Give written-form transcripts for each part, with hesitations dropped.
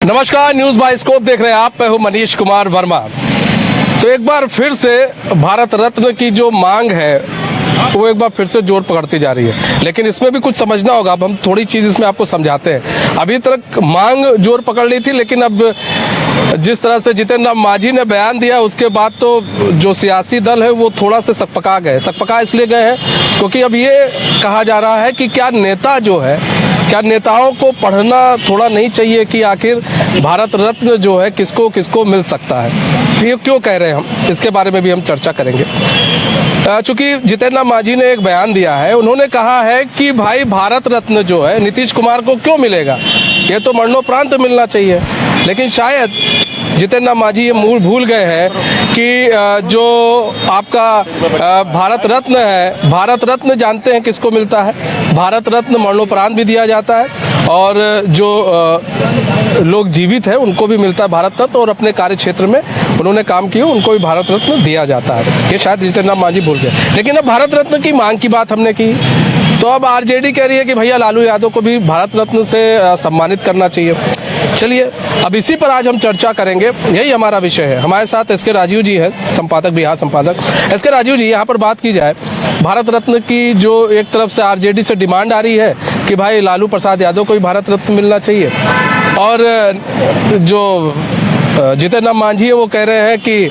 नमस्कार, news bioscope देख रहे हैं आप। मैं हूं मनीष कुमार वर्मा। तो एक बार फिर से भारत रत्न की जो मांग है वो एक बार फिर से जोर पकड़ती जा रही है, लेकिन इसमें भी कुछ समझना होगा। अब हम थोड़ी चीज इसमें आपको समझाते हैं। अभी तक मांग जोर पकड़ ली थी, लेकिन अब जिस तरह से जितेंद्र राम मांझी ने बयान दिया उसके बाद तो जो सियासी दल है वो थोड़ा से सकपका गए। सकपका इसलिए गए हैं क्योंकि अब ये कहा जा रहा है कि क्या नेता जो है, क्या नेताओं को पढ़ना थोड़ा नहीं चाहिए कि आखिर भारत रत्न जो है किसको किसको मिल सकता है। ये क्यों कह रहे हैं हम, इसके बारे में भी हम चर्चा करेंगे। चूंकि जितेंद्र राम मांझी ने एक बयान दिया है, उन्होंने कहा है कि भाई भारत रत्न जो है नीतीश कुमार को क्यों मिलेगा, ये तो मरणोपरांत मिलना चाहिए। लेकिन शायद जितेंद्र राम मांझी ये भूल गए हैं कि जो आपका भारत रत्न है, भारत रत्न जानते हैं किसको मिलता है। भारत रत्न मरणोपरांत भी दिया जाता है और जो लोग जीवित हैं उनको भी मिलता है भारत रत्न, और अपने कार्य क्षेत्र में उन्होंने काम किया उनको भी भारत रत्न दिया जाता है। ये शायद जितेंद्र राम मांझी भूल गए। लेकिन अब भारत रत्न की मांग की बात हमने की तो अब आरजेडी कह रही है कि भैया लालू यादव को भी भारत रत्न से सम्मानित करना चाहिए। चलिए अब इसी पर आज हम चर्चा करेंगे, यही हमारा विषय है। हमारे साथ एस के राजीव जी है, संपादक, बिहार संपादक। एस के राजीव जी, यहाँ पर बात की जाए भारत रत्न की, जो एक तरफ से आरजेडी से डिमांड आ रही है कि भाई लालू प्रसाद यादव को भी भारत रत्न मिलना चाहिए, और जो जितेंद्र राम मांझी है वो कह रहे हैं कि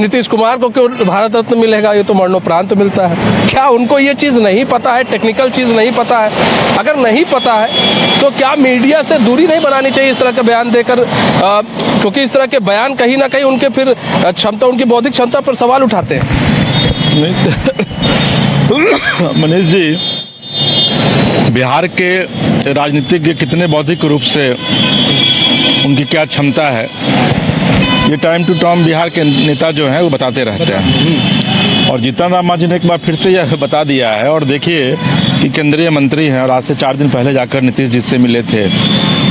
नीतीश कुमार को क्यों भारत रत्न मिलेगा, ये तो मरणोपरांत मिलता है। क्या उनको ये चीज़ नहीं पता है, टेक्निकल चीज़ नहीं पता है? अगर नहीं पता है तो क्या मीडिया से दूरी नहीं बनानी चाहिए इस तरह के बयान देकर, क्योंकि इस तरह के बयान कहीं ना कहीं उनके फिर क्षमता, उनकी बौद्धिक क्षमता पर सवाल उठाते हैं। मनीष जी, बिहार के राजनीतिज्ञ कितने बौद्धिक रूप से, उनकी क्या क्षमता है, ये टाइम टू टाइम बिहार के नेता जो हैं वो बताते रहते हैं। और जितेंद्र राम मांझी ने एक बार फिर से यह बता दिया है। और देखिए कि केंद्रीय मंत्री हैं और आज से 4 दिन पहले जाकर नीतीश जी से मिले थे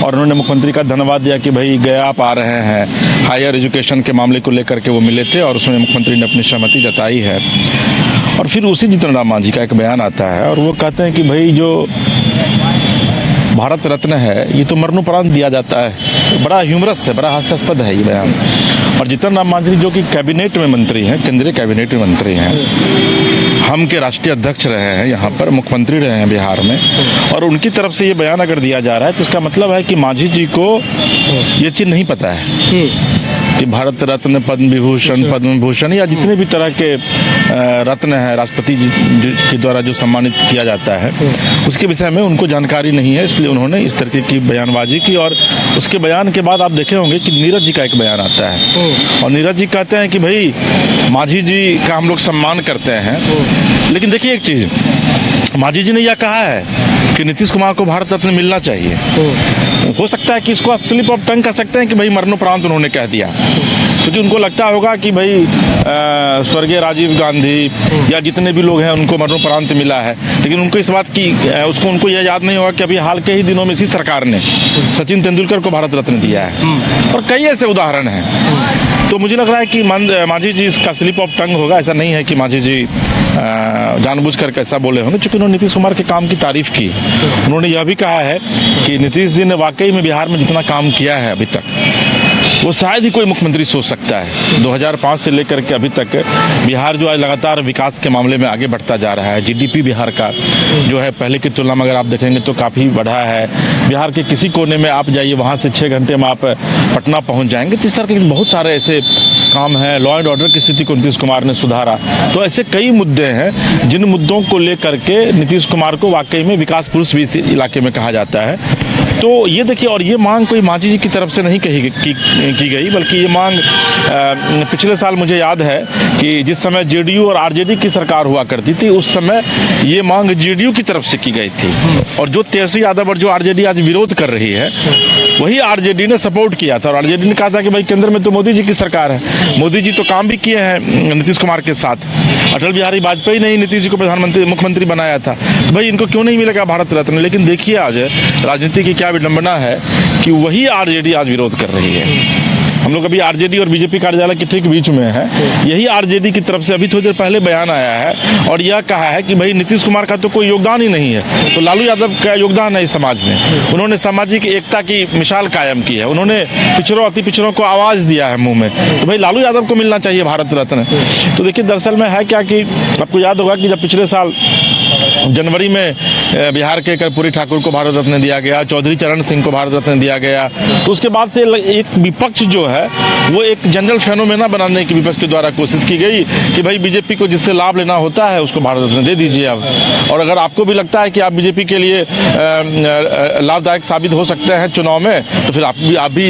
और उन्होंने मुख्यमंत्री का धन्यवाद दिया कि भाई गया आप आ रहे हैं। हायर एजुकेशन के मामले को लेकर के वो मिले थे और उसमें मुख्यमंत्री ने अपनी सहमति जताई है। और फिर उसी जितेंद्र राम मांझी का एक बयान आता है और वो कहते हैं कि भाई जो भारत रत्न है ये तो मरणोपरांत दिया जाता है। बड़ा ह्यूमरस है, बड़ा हास्यास्पद है ये बयान। और जितेंद्र राम मांझी जो कि कैबिनेट में मंत्री हैं, केंद्रीय कैबिनेट में मंत्री हैं, हम के राष्ट्रीय अध्यक्ष रहे हैं, यहाँ पर मुख्यमंत्री रहे हैं बिहार में, और उनकी तरफ से ये बयान अगर दिया जा रहा है तो इसका मतलब है कि मांझी जी को ये चीज़ नहीं पता है कि भारत रत्न, पद्म विभूषण, पद्म भूषण या जितने भी तरह के रत्न हैं राष्ट्रपति जी के द्वारा जो सम्मानित किया जाता है उसके विषय में उनको जानकारी नहीं है, इसलिए उन्होंने इस तरह की बयानबाजी की। और उसके बयान के बाद आप देखे होंगे कि नीरज जी का एक बयान आता है और नीरज जी कहते हैं कि भाई मांझी जी का हम लोग सम्मान करते हैं। लेकिन देखिए एक चीज़, मांझी जी ने यह कहा है कि नीतीश कुमार को भारत रत्न मिलना चाहिए। हो सकता है कि इसको आप स्लिप ऑफ टंग कह सकते हैं कि भाई मरणोपरांत उन्होंने कह दिया, क्योंकि उनको लगता होगा कि भाई स्वर्गीय राजीव गांधी या जितने भी लोग हैं उनको मरणोपरांत मिला है। लेकिन उनको इस बात की उनको यह याद नहीं होगा कि अभी हाल के ही दिनों में इसी सरकार ने सचिन तेंदुलकर को भारत रत्न दिया है और कई ऐसे उदाहरण हैं। तो मुझे लग रहा है कि मांझी जी इसका स्लिप ऑफ टंग होगा। ऐसा नहीं है कि मांझी जी जानबूझ कर कैसा बोले होंगे, चूंकि उन्होंने नीतीश कुमार के काम की तारीफ की। उन्होंने यह भी कहा है कि नीतीश जी ने वाकई में बिहार में जितना काम किया है अभी तक वो शायद ही कोई मुख्यमंत्री सोच सकता है। 2005 से लेकर के अभी तक बिहार जो है लगातार विकास के मामले में आगे बढ़ता जा रहा है। जीडीपी बिहार का जो है पहले की तुलना में अगर आप देखेंगे तो काफ़ी बढ़ा है। बिहार के किसी कोने में आप जाइए, वहाँ से 6 घंटे में आप पटना पहुँच जाएंगे। तो इस तरह के बहुत सारे ऐसे काम है। लॉ एंड ऑर्डर की स्थिति को नीतीश कुमार ने सुधारा। तो ऐसे कई मुद्दे हैं जिन मुद्दों को लेकर के नीतीश कुमार को वाकई में विकास पुरुष भी इस इलाके में कहा जाता है। तो ये देखिए, और ये मांग कोई मांझी जी की तरफ से नहीं की गई, बल्कि ये मांग पिछले साल मुझे याद है कि जिस समय जेडीयू और आरजेडी की सरकार हुआ करती थी उस समय ये मांग जेडीयू की तरफ से की गई थी। और जो तेजस्वी यादव और जो आरजेडी आज विरोध कर रही है वही आरजेडी ने सपोर्ट किया था। और आरजेडी ने कहा था कि भाई केंद्र में तो मोदी जी की सरकार है, मोदी जी तो काम भी किए हैं नीतीश कुमार के साथ। अटल बिहारी वाजपेयी ने ही नीतीश जी को मुख्यमंत्री बनाया था, भाई इनको क्यों नहीं मिलेगा भारत रत्न। लेकिन देखिए आज राजनीति की क्या विडंबना है कि वही आरजेडी आज विरोध कर रही है। हम लोग अभी आरजेडी और बीजेपी कार्यालय के ठीक बीच में है। यही आरजेडी की तरफ से अभी थोड़ी देर पहले बयान आया है और यह कहा है कि भाई नीतीश कुमार का तो कोई योगदान ही नहीं है, तो लालू यादव का योगदान है इस समाज में। उन्होंने सामाजिक एकता की मिसाल कायम की है, उन्होंने पिछड़ों अति पिछड़ों को आवाज़ दिया है मुंह में, तो भाई लालू यादव को मिलना चाहिए भारत रत्न। तो देखिए दरअसल में है क्या कि आपको याद होगा कि जब पिछले साल जनवरी में बिहार के कर्पूरी ठाकुर को भारत रत्न दिया गया, चौधरी चरण सिंह को भारत रत्न दिया गया, तो उसके बाद से एक विपक्ष जो है वो एक जनरल फेनोमेना बनाने की विपक्ष के द्वारा कोशिश की गई कि भाई बीजेपी को जिससे लाभ लेना होता है उसको भारत रत्न दे दीजिए अब, और अगर आपको भी लगता है कि आप बीजेपी के लिए लाभदायक साबित हो सकते हैं चुनाव में, तो फिर आप भी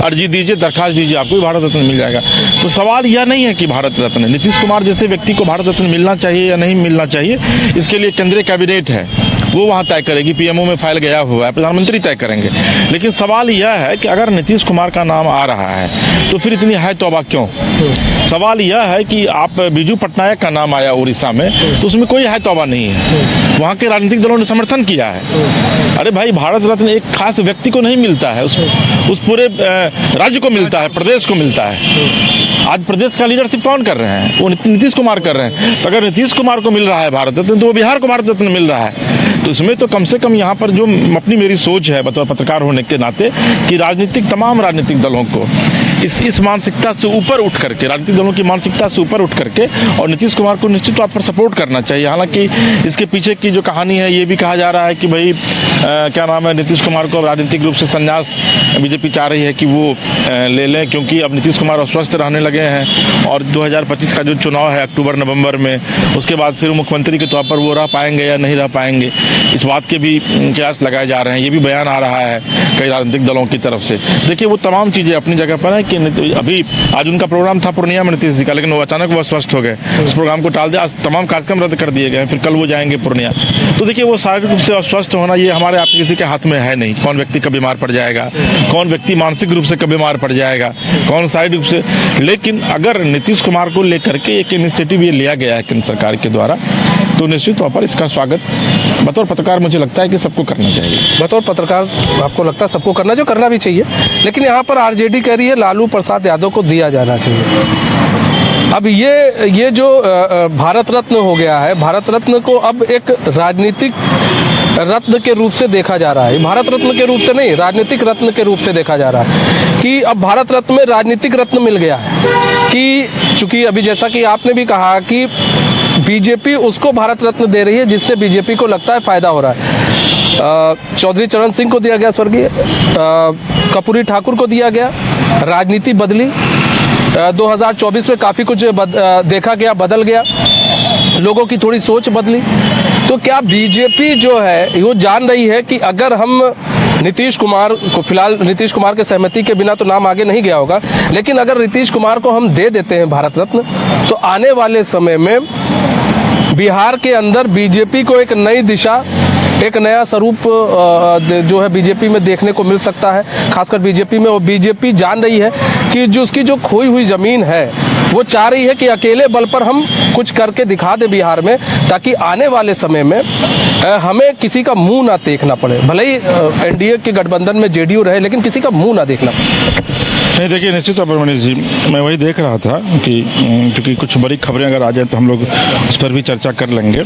अर्जी दीजिए, दरखास्त दीजिए, आपको भी भारत रत्न मिल जाएगा। तो सवाल यह नहीं है कि भारत रत्न नीतीश कुमार जैसे व्यक्ति को भारत रत्न मिलना चाहिए या नहीं मिलना चाहिए, इसके लिए केंद्रीय कैबिनेट है, वो वहाँ तय करेगी, पीएमओ में फाइल गया हुआ है, प्रधानमंत्री तय करेंगे। लेकिन सवाल यह है कि अगर नीतीश कुमार का नाम आ रहा है तो फिर इतनी है तौबा क्यों? सवाल यह है कि आप बीजू पटनायक का नाम आया उड़ीसा में, तो उसमें कोई है तौबा नहीं है, वहाँ के राजनीतिक दलों ने समर्थन किया है। अरे भाई भारत रत्न एक खास व्यक्ति को नहीं मिलता है, उस पूरे राज्य को मिलता है, प्रदेश को मिलता है। आज प्रदेश का लीडरशिप कौन कर रहे हैं? वो नीतीश कुमार कर रहे हैं। तो अगर नीतीश कुमार को मिल रहा है भारत रत्न, तो वो बिहार को भारत रत्न मिल रहा है। तो इसमें तो कम से कम यहाँ पर जो अपनी मेरी सोच है बतौर पत्रकार होने के नाते कि तमाम राजनीतिक दलों को इस मानसिकता से ऊपर उठ करके, राजनीतिक दलों की मानसिकता से ऊपर उठ करके और नीतीश कुमार को निश्चित तौर पर सपोर्ट करना चाहिए। हालांकि इसके पीछे की जो कहानी है ये भी कहा जा रहा है कि भाई क्या नाम है, नीतीश कुमार को राजनीतिक रूप से संन्यास बीजेपी चाह रही है कि वो ले लें, क्योंकि अब नीतीश कुमार अस्वस्थ रहने लगे हैं और 2025 का जो चुनाव है अक्टूबर नवंबर में, उसके बाद फिर मुख्यमंत्री के तौर पर वो रह पाएंगे या नहीं रह पाएंगे, इस बात के भी कयास लगाए जा रहे हैं। ये भी बयान आ रहा है कई राजनीतिक दलों की तरफ से। देखिए वो तमाम चीज़ें अपनी जगह पर है कि अभी आज उनका प्रोग्राम था पूर्णिया में नीतीश जी का, लेकिन वो अचानक वो स्वस्थ हो गए, उस प्रोग्राम को टाल दिया, आज तमाम कार्यक्रम रद्द कर दिए गए, फिर कल वो जाएंगे पूर्णिया। तो देखिए वो शारीरिक रूप से अस्वस्थ होना ये हमारे आप किसी के हाथ में है नहीं, कौन व्यक्ति कब बीमार पड़ जाएगा, कौन व्यक्ति मानसिक रूप से कब बीमार पड़ जाएगा, कौन शारीरिक रूप से। लेकिन अगर नीतीश कुमार को लेकर के एक इनिशिएटिव ये लिया गया है केंद्र सरकार के द्वारा, तो निश्चित तौर पर इसका स्वागत बतौर पत्रकार मुझे लगता है कि सबको करना चाहिए। बतौर पत्रकार आपको लगता है सबको करना चाहिए, करना भी चाहिए, लेकिन यहाँ पर आरजेडी कह रही है लालू प्रसाद यादव को दिया जाना चाहिए। अब ये जो भारत रत्न हो गया है, भारत रत्न को अब एक राजनीतिक रत्न के रूप से देखा जा रहा है, भारत रत्न के रूप से नहीं, राजनीतिक रत्न के रूप से देखा जा रहा है कि अब भारत रत्न में राजनीतिक रत्न मिल गया है कि चूंकि अभी जैसा कि आपने भी कहा कि बीजेपी उसको भारत रत्न दे रही है जिससे बीजेपी को लगता है फायदा हो रहा है। चौधरी चरण सिंह को दिया गया, स्वर्गीय कर्पूरी ठाकुर को दिया गया, राजनीति बदली, 2024 में काफ़ी कुछ देखा गया, बदल गया, लोगों की थोड़ी सोच बदली। तो क्या बीजेपी जो है वो जान रही है कि अगर हम नीतीश कुमार को, फिलहाल नीतीश कुमार के सहमति के बिना तो नाम आगे नहीं गया होगा, लेकिन अगर नीतीश कुमार को हम दे देते हैं भारत रत्न, तो आने वाले समय में बिहार के अंदर बीजेपी को एक नई दिशा, एक नया स्वरूप जो है बीजेपी में देखने को मिल सकता है, खासकर बीजेपी में। और बीजेपी जान रही है कि जो उसकी जो खोई हुई ज़मीन है वो चाह रही है कि अकेले बल पर हम कुछ करके दिखा दे बिहार में, ताकि आने वाले समय में हमें किसी का मुंह ना देखना पड़े। भले ही एनडीए के गठबंधन में जेडीयू रहे, लेकिन किसी का मुंह ना देखना पड़े। नहीं देखिए निश्चित तौर पर मनीष जी, मैं वही देख रहा था कि क्योंकि कुछ बड़ी खबरें अगर आ जाए तो हम लोग उस पर भी चर्चा कर लेंगे।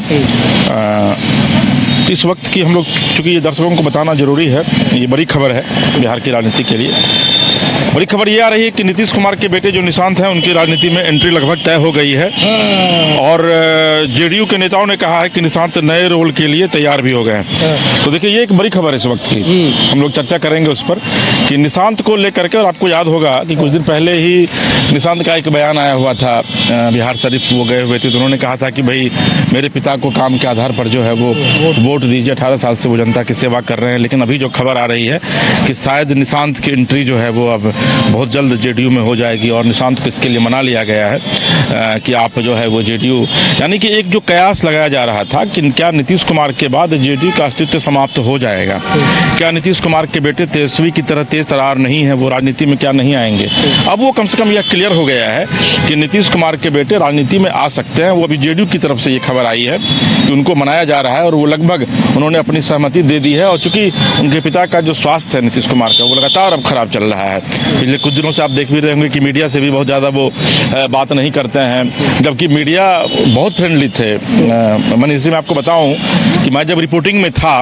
इस वक्त की हम लोग, चूँकि ये दर्शकों को बताना जरूरी है, ये बड़ी खबर है बिहार की राजनीति के लिए। बड़ी खबर ये आ रही है कि नीतीश कुमार के बेटे जो निशांत हैं उनकी राजनीति में एंट्री लगभग तय हो गई है और जेडीयू के नेताओं ने कहा है कि निशांत नए रोल के लिए तैयार भी हो गए हैं। तो देखिए ये एक बड़ी खबर है इस वक्त की, हम लोग चर्चा करेंगे उस पर कि निशांत को लेकर के। और आपको याद होगा कि कुछ दिन पहले ही निशांत का एक बयान आया हुआ था, बिहार शरीफ वो गए हुए थे, तो उन्होंने कहा था कि भाई मेरे पिता को काम के आधार पर जो है वो वोट दीजिए, 18 साल से वो जनता की सेवा कर रहे हैं। लेकिन अभी जो खबर आ रही है कि शायद निशांत की एंट्री जो है वो अब बहुत जल्द जेडीयू में हो जाएगी और निशांत को इसके लिए मना लिया गया है कि आप जो है वो जेडीयू, यानी कि एक जो कयास लगाया जा रहा था कि क्या नीतीश कुमार के बाद जेडीयू का अस्तित्व समाप्त हो जाएगा, क्या नीतीश कुमार के बेटे तेजस्वी की तरह तेज तरार नहीं है, वो राजनीति में क्या नहीं आएंगे। अब वो कम से कम यह क्लियर हो गया है कि नीतीश कुमार के बेटे राजनीति में आ सकते हैं। वो अभी जेडीयू की तरफ से ये खबर आई है कि उनको मनाया जा रहा है और वो लगभग उन्होंने अपनी सहमति दे दी है। और चूंकि उनके पिता का जो स्वास्थ्य है नीतीश कुमार का वो लगातार अब खराब चल रहा है, पिछले कुछ दिनों से आप देख भी रहे होंगे कि मीडिया से भी बहुत ज़्यादा वो बात नहीं करते हैं, जबकि मीडिया बहुत फ्रेंडली थे। मनीष जी, मैं आपको बताऊं कि मैं जब रिपोर्टिंग में था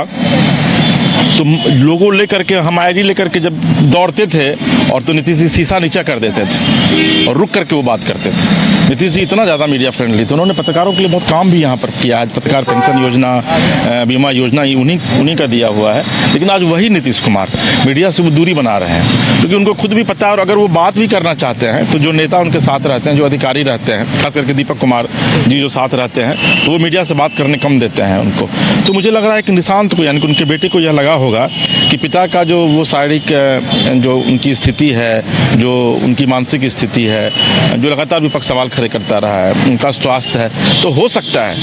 तो लोगों लेकर के, हम आईडी लेकर के जब दौड़ते थे और तो नीतीश जी शीशा नीचा कर देते थे और रुक करके वो बात करते थे। नीतीश जी इतना ज़्यादा मीडिया फ्रेंडली थे। उन्होंने पत्रकारों के लिए बहुत काम भी यहाँ पर किया है। पत्रकार पेंशन योजना, बीमा योजना, ये उन्हीं का दिया हुआ है। लेकिन आज वही नीतीश कुमार मीडिया से वो दूरी बना रहे हैं, क्योंकि उनको खुद भी पता है। और अगर वो बात भी करना चाहते हैं तो जो नेता उनके साथ रहते हैं, जो अधिकारी रहते हैं, खास करके दीपक कुमार जी जो साथ रहते हैं, तो वो मीडिया से बात करने कम देते हैं उनको। तो मुझे लग रहा है कि निशांत को, यानी कि उनके बेटे को यह लगा होगा कि पिता का जो वो शारीरिक जो उनकी स्थिति है, जो उनकी मानसिक स्थिति है, जो लगातार विपक्ष सवाल खड़े करता रहा है, उनका स्वास्थ्य है, तो हो सकता है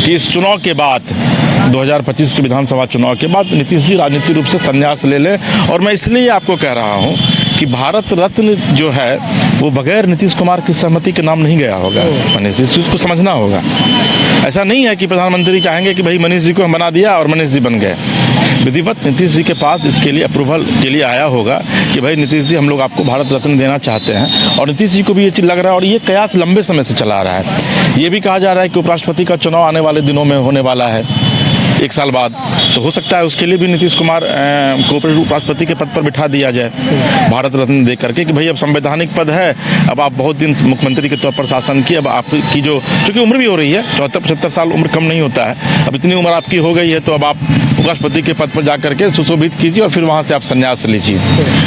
कि इस चुनाव के बाद 2025 के विधानसभा चुनाव के बाद नीतीश जी राजनीतिक रूप से संन्यास ले लें। और मैं इसलिए आपको कह रहा हूं कि भारत रत्न जो है वो बगैर नीतीश कुमार की सहमति के नाम नहीं गया होगा। मनीष जी, इस चीज़ को समझना होगा। ऐसा नहीं है कि प्रधानमंत्री चाहेंगे कि भाई मनीष जी को हम बना दिया और मनीष जी बन गए। विधिवत नीतीश जी के पास इसके लिए अप्रूवल के लिए आया होगा कि भाई नीतीश जी, हम लोग आपको भारत रत्न देना चाहते हैं। और नीतीश जी को भी ये चीज़ लग रहा है, और ये कयास लंबे समय से चला आ रहा है। ये भी कहा जा रहा है कि उपराष्ट्रपति का चुनाव आने वाले दिनों में होने वाला है, 1 साल बाद। तो हो सकता है उसके लिए भी नीतीश कुमार को उपराष्ट्रपति के पद पर बिठा दिया जाए, भारत रत्न दे करके, कि भाई अब संवैधानिक पद है, अब आप बहुत दिन मुख्यमंत्री के तौर पर शासन किए, अब आपकी जो चूँकि उम्र भी हो रही है, 74-75 साल उम्र कम नहीं होता है, अब इतनी उम्र आपकी हो गई है, तो अब आप उपराष्ट्रपति के पद पर जा करके सुशोभित कीजिए और फिर वहाँ से आप संन्यास लीजिए।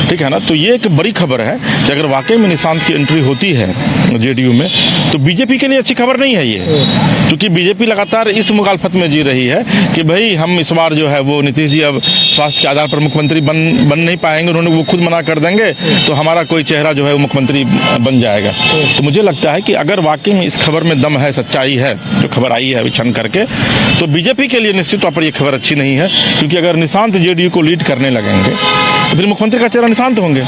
ठीक है ना। तो ये एक बड़ी खबर है कि अगर वाकई में निशांत की एंट्री होती है जेडीयू में, तो बीजेपी के लिए अच्छी खबर नहीं है ये, क्योंकि बीजेपी लगातार इस मुखालफत में जी रही है कि भाई हम इस बार जो है वो नीतीश जी अब स्वास्थ्य के आधार पर मुख्यमंत्री बन नहीं पाएंगे, उन्होंने वो खुद मना कर देंगे, तो हमारा कोई चेहरा जो है वो मुख्यमंत्री बन जाएगा। तो मुझे लगता है कि अगर वाकई में इस खबर में दम है, सच्चाई है, जो खबर आई है अभी छन करके, तो बीजेपी के लिए निश्चित तौर पर यह खबर अच्छी नहीं है। क्योंकि अगर निशांत जेडीयू को लीड करने लगेंगे तो फिर मुख्यमंत्री का चेहरा निशांत होंगे।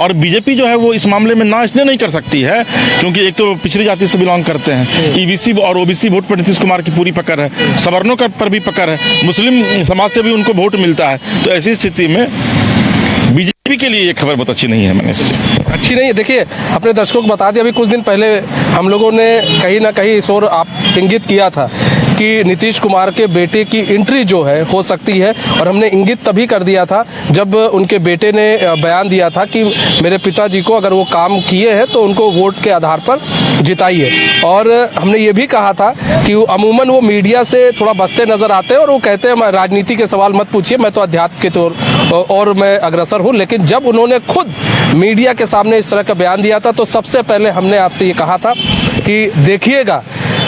और बीजेपी जो है वो इस मामले में ना इसलिए नहीं कर सकती है क्योंकि एक तो पिछड़ी जाति से बिलोंग करते हैं, ईबीसी और ओबीसी वोट पर नीतीश कुमार की पूरी पकड़ है, सवर्णों का पर भी पकड़ है, मुस्लिम समाज से भी उनको वोट मिलता है। तो ऐसी स्थिति में बीजेपी के लिए ये खबर बहुत अच्छी नहीं है। मैंने अच्छी नहीं है। देखिए, अपने दर्शकों को बता दिया, अभी कुछ दिन पहले हम लोगों ने कहीं ना कहीं इस ओर आप इंगित किया था कि नीतीश कुमार के बेटे की एंट्री जो है हो सकती है, और हमने इंगित तभी कर दिया था जब उनके बेटे ने बयान दिया था कि मेरे पिताजी को अगर वो काम किए हैं तो उनको वोट के आधार पर जिताइए। और हमने ये भी कहा था कि अमूमन वो मीडिया से थोड़ा बचते नजर आते हैं और वो कहते हैं राजनीति के सवाल मत पूछिए, मैं तो अध्यात्म के तौर और मैं अग्रसर हूँ। लेकिन जब उन्होंने खुद मीडिया के सामने इस तरह का बयान दिया था तो सबसे पहले हमने आपसे ये कहा था कि देखिएगा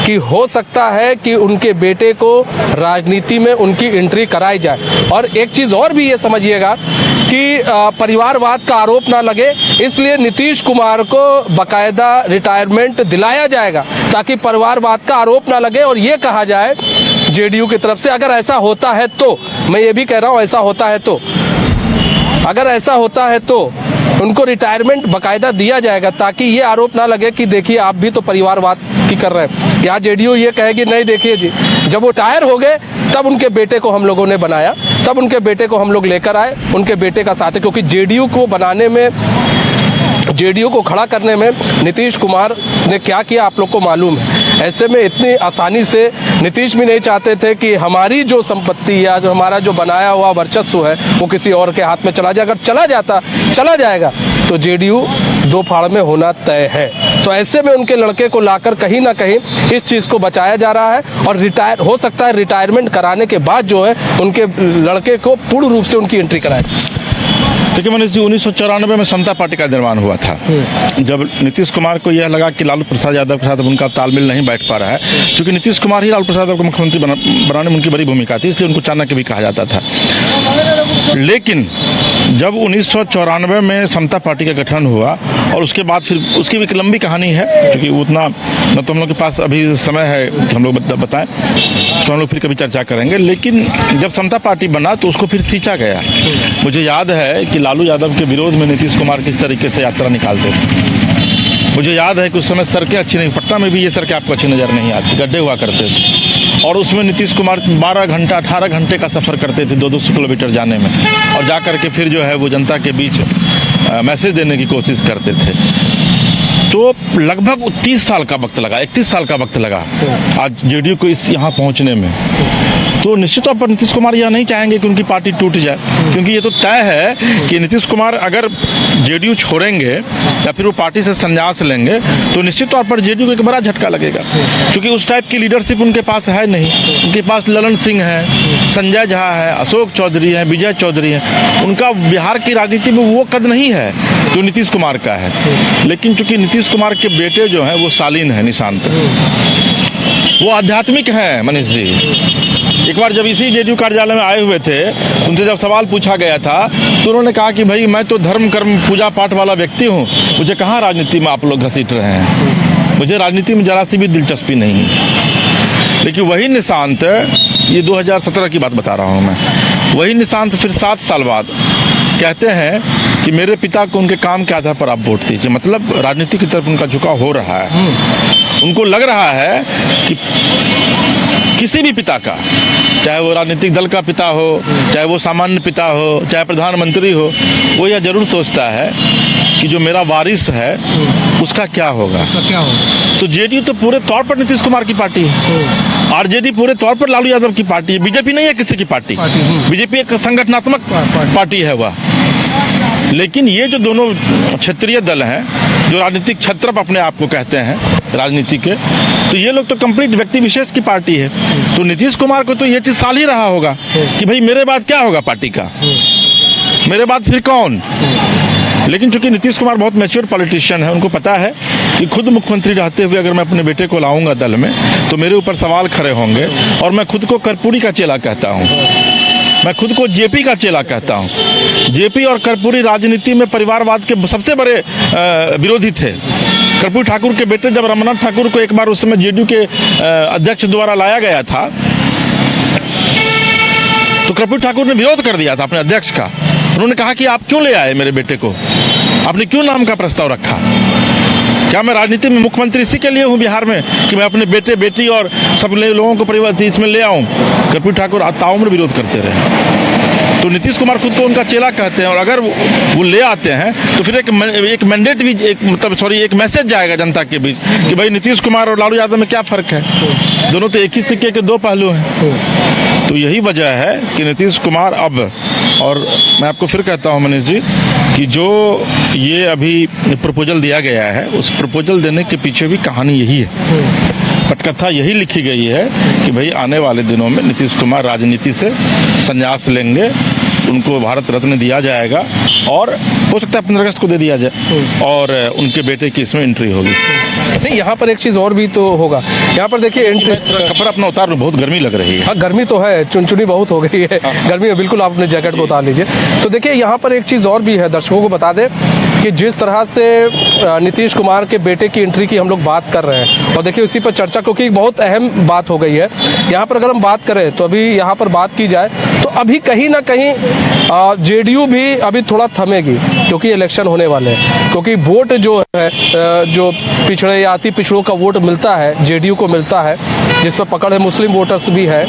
कि हो सकता है कि उनके बेटे को राजनीति में उनकी एंट्री कराई जाए। और एक चीज़ और भी ये समझिएगा कि परिवारवाद का आरोप ना लगे, इसलिए नीतीश कुमार को बाकायदा रिटायरमेंट दिलाया जाएगा ताकि परिवारवाद का आरोप ना लगे। और ये कहा जाए जेडीयू की तरफ से, अगर ऐसा होता है तो, मैं ये भी कह रहा हूँ ऐसा होता है तो, अगर ऐसा होता है तो उनको रिटायरमेंट बाकायदा दिया जाएगा ताकि ये आरोप ना लगे कि देखिए आप भी तो परिवारवाद की कर रहे हैं। या जेडीयू ये कहेगी नहीं देखिए जी, जब वो टायर हो गए तब उनके बेटे को हम लोगों ने बनाया, तब उनके बेटे को हम लोग लेकर आए, उनके बेटे का साथ है। क्योंकि जेडीयू को बनाने में, जेडीयू को खड़ा करने में नीतीश कुमार ने क्या किया आप लोग को मालूम है। ऐसे में इतनी आसानी से नीतीश भी नहीं चाहते थे कि हमारी जो संपत्ति या जो हमारा जो बनाया हुआ वर्चस्व है वो किसी और के हाथ में चला जाए। अगर चला जाएगा तो जेडीयू दो फाड़ में होना तय है। तो ऐसे में उनके लड़के को लाकर कहीं ना कहीं इस चीज़ को बचाया जा रहा है और रिटायर हो सकता है, रिटायरमेंट कराने के बाद जो है उनके लड़के को पूर्ण रूप से उनकी एंट्री कराए। देखिए मनीष जी, 1994 में समता पार्टी का निर्माण हुआ था। जब नीतीश कुमार को यह लगा कि लालू प्रसाद यादव के साथ उनका तालमेल नहीं बैठ पा रहा है, क्योंकि नीतीश कुमार ही लालू प्रसाद यादव को मुख्यमंत्री बनाने में उनकी बड़ी भूमिका थी, इसलिए उनको चाणक्य भी कहा जाता था। लेकिन जब 1994 में समता पार्टी का गठन हुआ और उसके बाद फिर उसकी भी एक लंबी कहानी है, क्योंकि उतना न तो हम लोग के पास अभी समय है कि हम लोग बताएं, तो हम लोग फिर कभी चर्चा करेंगे। लेकिन जब समता पार्टी बना तो उसको फिर सींचा गया। मुझे याद है कि लालू यादव के विरोध में नीतीश कुमार किस तरीके से यात्रा निकालते थे। मुझे याद है कि उस समय सड़कें अच्छी नहीं, पटना में भी ये सड़कें आपको अच्छी नज़र नहीं आती, गड्ढे हुआ करते थे। और उसमें नीतीश कुमार 12 घंटा 18 घंटे का सफ़र करते थे 200 किलोमीटर जाने में, और जा कर के फिर जो है वो जनता के बीच मैसेज देने की कोशिश करते थे। तो लगभग 30 साल का वक्त लगा, 31 साल का वक्त लगा आज जेडीयू को इस यहाँ पहुँचने में। तो निश्चित तौर पर नीतीश कुमार यह नहीं चाहेंगे कि उनकी पार्टी टूट जाए, क्योंकि ये तो तय है कि नीतीश कुमार अगर जेडीयू छोड़ेंगे या फिर वो पार्टी से संन्यास लेंगे तो निश्चित तौर पर जेडीयू को एक बड़ा झटका लगेगा, क्योंकि उस टाइप की लीडरशिप उनके पास है नहीं। उनके पास ललन सिंह है, संजय झा है, अशोक चौधरी है, विजय चौधरी है। उनका बिहार की राजनीति में वो कद नहीं है जो नीतीश कुमार का है। लेकिन चूंकि नीतीश कुमार के बेटे जो हैं वो शालीन है, निशांत, वो आध्यात्मिक हैं। मनीष जी एक बार जब इसी जेडीयू कार्यालय में आए हुए थे, उनसे जब सवाल पूछा गया था तो उन्होंने कहा कि भाई मैं तो धर्म कर्म पूजा पाठ वाला व्यक्ति हूँ, मुझे कहाँ राजनीति में आप लोग घसीट रहे हैं, मुझे राजनीति में जरा सी भी दिलचस्पी नहीं है। लेकिन वही निशांत, ये 2017 की बात बता रहा हूँ मैं, वही निशांत फिर 7 साल बाद कहते हैं कि मेरे पिता को उनके काम के आधार पर आप वोट दीजिए। मतलब राजनीति की तरफ उनका झुकाव हो रहा है। उनको लग रहा है कि किसी भी पिता का, चाहे वो राजनीतिक दल का पिता हो, चाहे वो सामान्य पिता हो, चाहे प्रधानमंत्री हो, वो यह जरूर सोचता है कि जो मेरा वारिस है उसका क्या होगा। तो जेडीयू तो पूरे तौर पर नीतीश कुमार की पार्टी है, आरजेडी पूरे तौर पर लालू यादव की पार्टी है। बीजेपी नहीं है किसी की पार्टी, बीजेपी एक संगठनात्मक पार्टी है वह। लेकिन ये जो दोनों क्षेत्रीय दल हैं, जो राजनीतिक क्षत्रप अपने आप को कहते हैं राजनीति के, तो ये लोग तो कंप्लीट व्यक्ति विशेष की पार्टी है। तो नीतीश कुमार को तो ये चीज साल ही रहा होगा कि भाई मेरे बाद क्या होगा पार्टी का, मेरे बाद फिर कौन। लेकिन चूंकि नीतीश कुमार बहुत मैच्योर पॉलिटिशियन है, उनको पता है कि खुद मुख्यमंत्री रहते हुए अगर मैं अपने बेटे को लाऊंगा दल में तो मेरे ऊपर सवाल खड़े होंगे। और मैं खुद को कर्पूरी का चेला कहता हूँ, मैं खुद को जेपी का चेला कहता हूँ। जेपी और कर्पूरी राजनीति में परिवारवाद के सबसे बड़े विरोधी थे। कर्पूरी ठाकुर के बेटे जब रमनाथ ठाकुर को एक बार उस समय जेडीयू के अध्यक्ष द्वारा लाया गया था तो कर्पूरी ठाकुर ने विरोध कर दिया था अपने अध्यक्ष का। उन्होंने कहा कि आप क्यों ले आए मेरे बेटे को, आपने क्यों नाम का प्रस्ताव रखा, क्या मैं राजनीति में मुख्यमंत्री इसी के लिए हूं बिहार में कि मैं अपने बेटे बेटी और सब लोगों को परिवार इसमें ले आऊं। कर्पूरी ठाकुर ताउम्र विरोध करते रहे। तो नीतीश कुमार खुद को उनका चेला कहते हैं, और अगर वो ले आते हैं तो फिर एक मैंडेट भी, एक मैसेज जाएगा जनता के बीच कि भाई नीतीश कुमार और लालू यादव में क्या फर्क है, दोनों तो एक ही सिक्के के दो पहलू हैं। तो यही वजह है कि नीतीश कुमार अब, और मैं आपको फिर कहता हूं मनीष जी कि जो ये अभी प्रपोजल दिया गया है, उस प्रपोजल देने के पीछे भी कहानी यही है, पटकथा यही लिखी गई है कि भाई आने वाले दिनों में नीतीश कुमार राजनीति से संन्यास लेंगे, उनको भारत रत्न दिया जाएगा और हो सकता है 15 अगस्त को दे दिया जाए और उनके बेटे की इसमें एंट्री होगी। नहीं, यहाँ पर एक चीज़ और भी तो होगा। यहाँ पर देखिए एंट्री, कपड़ा अपना उतार लो, बहुत गर्मी लग रही है। हाँ, गर्मी तो है, चुनचुनी बहुत हो गई है गर्मी में, बिल्कुल आप अपने जैकेट को उतार लीजिए। तो देखिए यहाँ पर एक चीज़ और भी है, दर्शकों को बता दें कि जिस तरह से नीतीश कुमार के बेटे की एंट्री की हम लोग बात कर रहे हैं, और देखिए उसी पर चर्चा, क्योंकि एक बहुत अहम बात हो गई है यहाँ पर। अगर हम बात करें तो अभी यहाँ पर बात की जाए तो अभी कहीं ना कहीं जेडीयू भी अभी थोड़ा थमेगी, क्योंकि इलेक्शन होने वाले हैं। क्योंकि वोट जो है, जो पिछड़े या अति पिछड़ों का वोट मिलता है जेडीयू को मिलता है, जिस पर पकड़ है मुस्लिम वोटर्स भी है,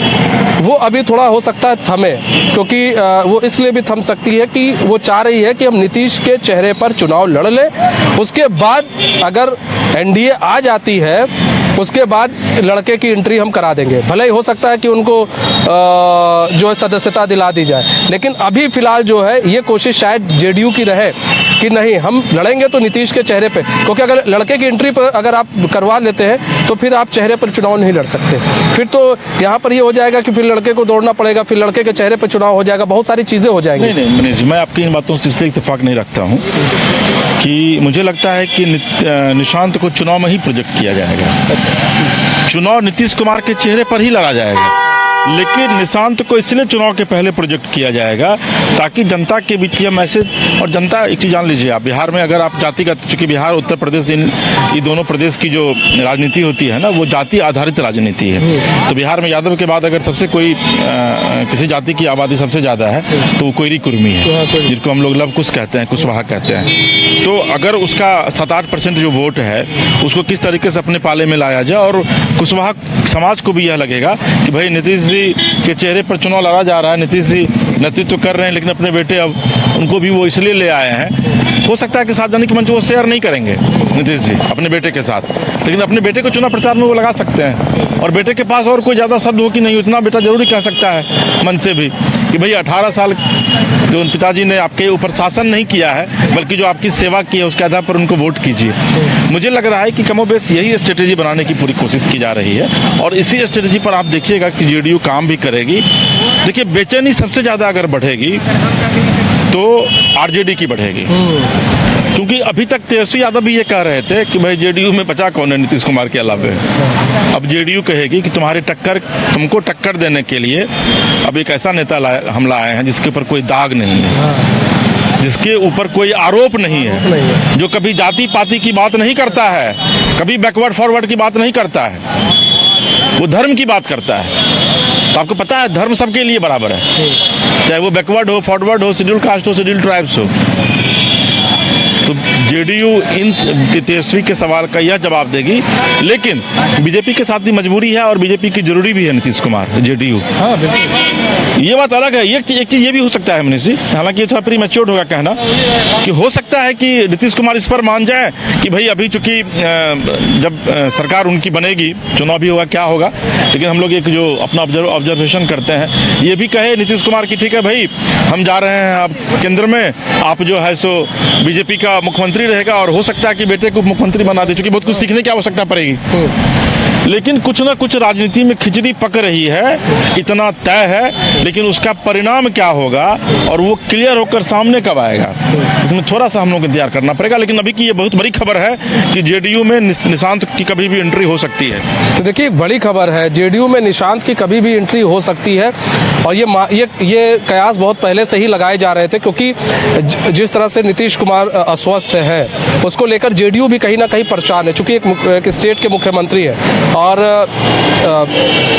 वो अभी थोड़ा हो सकता है थमे। क्योंकि वो इसलिए भी थम सकती है कि वो चाह रही है कि हम नीतीश के चेहरे पर चुनाव लड़ लें, उसके बाद अगर एनडीए आ जाती है उसके बाद लड़के की एंट्री हम करा देंगे। भले ही हो सकता है कि उनको जो है सदस्यता दिला दी जाए, लेकिन अभी फिलहाल जो है ये कोशिश शायद जेडीयू की रहे कि नहीं, हम लड़ेंगे तो नीतीश के चेहरे पे। क्योंकि अगर लड़के की एंट्री पर अगर आप करवा लेते हैं तो फिर आप चेहरे पर चुनाव नहीं लड़ सकते। फिर तो यहाँ पर ये हो जाएगा कि फिर लड़के को दौड़ना पड़ेगा, फिर लड़के के चेहरे पर चुनाव हो जाएगा, बहुत सारी चीज़ें हो जाएंगी। नहीं मनीष, मैं आपकी इन बातों से इसलिए इत्तेफाक नहीं रखता हूँ कि मुझे लगता है कि निशांत को चुनाव में ही प्रोजेक्ट किया जाएगा। चुनाव नीतीश कुमार के चेहरे पर ही लड़ा जाएगा, लेकिन निशांत को इसलिए चुनाव के पहले प्रोजेक्ट किया जाएगा ताकि जनता के बीच यह मैसेज, और जनता एक चीज़ जान लीजिए, आप बिहार में अगर आप जातिगत, चूँकि बिहार उत्तर प्रदेश ये दोनों प्रदेश की जो राजनीति होती है ना, वो जाति आधारित राजनीति है। तो बिहार में यादव के बाद अगर सबसे कोई किसी जाति की आबादी सबसे ज़्यादा है तो वो कोयरी कुर्मी है, जिसको हम लोग लव कुश कहते हैं, कुशवाहा कहते हैं। तो अगर उसका 7-8% जो वोट है उसको किस तरीके से अपने पाले में लाया जाए, और कुशवाहा समाज को भी यह लगेगा कि भाई नीतीश जी के चेहरे पर चुनाव लड़ा जा रहा है, नीतीश जी नेतृत्व कर रहे हैं, लेकिन अपने बेटे अब उनको भी वो इसलिए ले आए हैं। हो सकता है कि सार्वजनिक मंच वो शेयर नहीं करेंगे नीतीश जी अपने बेटे के साथ, लेकिन अपने बेटे को चुनाव प्रचार में वो लगा सकते हैं। और बेटे के पास और कोई ज़्यादा शब्द हो कि नहीं, उतना बेटा जरूरी कह सकता है मन से भी कि भाई 18 साल जो उन पिताजी ने आपके ऊपर शासन नहीं किया है, बल्कि जो आपकी सेवा की है उसके आधार पर उनको वोट कीजिए। मुझे लग रहा है कि कमोबेश यही स्ट्रेटेजी बनाने की पूरी कोशिश की जा रही है, और इसी स्ट्रेटेजी पर आप देखिएगा कि जेडीयू काम भी करेगी। देखिए, बेचैनी सबसे ज़्यादा अगर बढ़ेगी तो आरजेडी की बढ़ेगी, क्योंकि अभी तक तेजस्वी यादव भी ये कह रहे थे कि भाई जेडीयू में बचा कौन है नीतीश कुमार के अलावे। अब जेडीयू कहेगी कि तुमको टक्कर देने के लिए अब एक ऐसा नेता हम लाए हैं जिसके ऊपर कोई दाग नहीं है, जिसके ऊपर कोई आरोप नहीं है, जो कभी जाति पाति की बात नहीं करता है, कभी बैकवर्ड फॉरवर्ड की बात नहीं करता है, वो धर्म की बात करता है। तो आपको पता है धर्म सबके लिए बराबर है, चाहे वो बैकवर्ड हो, फॉरवर्ड हो, शेड्यूल कास्ट हो, शेड्यूल ट्राइब्स हो। तो जेडीयू इन तेजस्वी के सवाल का यह जवाब देगी, लेकिन बीजेपी के साथ भी मजबूरी है और बीजेपी की जरूरी भी है नीतीश कुमार, जेडीयू। हाँ, बिल्कुल, ये बात अलग है। एक चीज़ ये भी हो सकता है मनीष जी, हालांकि ये थोड़ा प्री मैच्योर्ड होगा कहना, कि हो सकता है कि नीतीश कुमार इस पर मान जाए कि भाई अभी चूंकि जब सरकार उनकी बनेगी, चुनाव भी होगा, क्या होगा, लेकिन हम लोग एक जो अपना ऑब्जर्वेशन करते हैं, ये भी कहे नीतीश कुमार की ठीक है भाई, हम जा रहे हैं अब केंद्र में, आप जो है सो बीजेपी का मुख्यमंत्री रहेगा, और हो सकता है कि बेटे को मुख्यमंत्री बना दे, क्योंकि बहुत कुछ सीखने की आवश्यकता पड़ेगी। लेकिन कुछ ना कुछ राजनीति में खिचड़ी पक रही है, इतना तय है, लेकिन उसका परिणाम क्या होगा और वो क्लियर होकर सामने कब आएगा, इसमें थोड़ा सा हम लोग इंतजार करना पड़ेगा। लेकिन अभी की ये बहुत बड़ी खबर है कि जेडीयू में निशांत की कभी भी एंट्री हो सकती है। तो देखिए, बड़ी खबर है, जेडीयू में निशांत की कभी भी एंट्री हो सकती है, और ये कयास बहुत पहले से ही लगाए जा रहे थे, क्योंकि जिस तरह से नीतीश कुमार अस्वस्थ है, उसको लेकर जेडीयू भी कहीं ना कहीं परेशान है, चूंकि एक स्टेट के मुख्यमंत्री है, और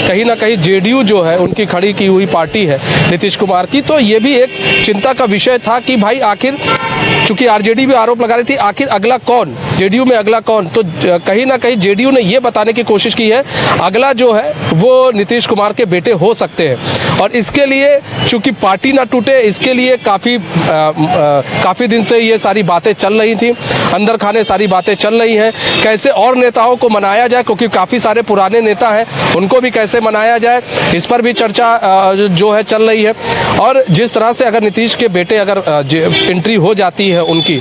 कहीं ना कहीं जेडीयू जो है उनकी खड़ी की हुई पार्टी है नीतीश कुमार की। तो ये भी एक चिंता का विषय था कि भाई आखिर, चूंकि आरजेडी भी आरोप लगा रही थी, आखिर अगला कौन, जेडीयू में अगला कौन। तो कहीं ना कहीं जेडीयू ने ये बताने की कोशिश की है अगला जो है वो नीतीश कुमार के बेटे हो सकते हैं, और इसके लिए चूंकि पार्टी ना टूटे, इसके लिए काफ़ी दिन से ये सारी बातें चल रही थी, अंदर खाने सारी बातें चल रही हैं, कैसे और नेताओं को मनाया जाए, क्योंकि काफ़ी सारे पुराने नेता हैं, उनको भी कैसे मनाया जाए, इस पर भी चर्चा जो है चल रही है। और जिस तरह से अगर नीतीश के बेटे अगर एंट्री हो जाती है उनकी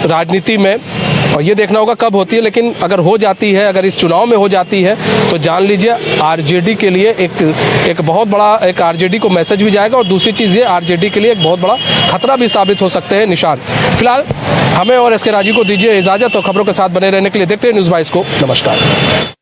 राजनीति में, और ये देखना होगा कब होती है, लेकिन अगर हो जाती है, अगर इस चुनाव में हो जाती है, तो जान लीजिए आरजेडी के लिए एक बहुत बड़ा एक आरजेडी को मैसेज भी जाएगा, और दूसरी चीज़ ये आरजेडी के लिए एक बहुत बड़ा खतरा भी साबित हो सकते हैं निशान। फिलहाल हमें और एसके राजीव को दीजिए इजाज़त, तो खबरों के साथ बने रहने के लिए देखते हैं न्यूज़ 22 को। नमस्कार।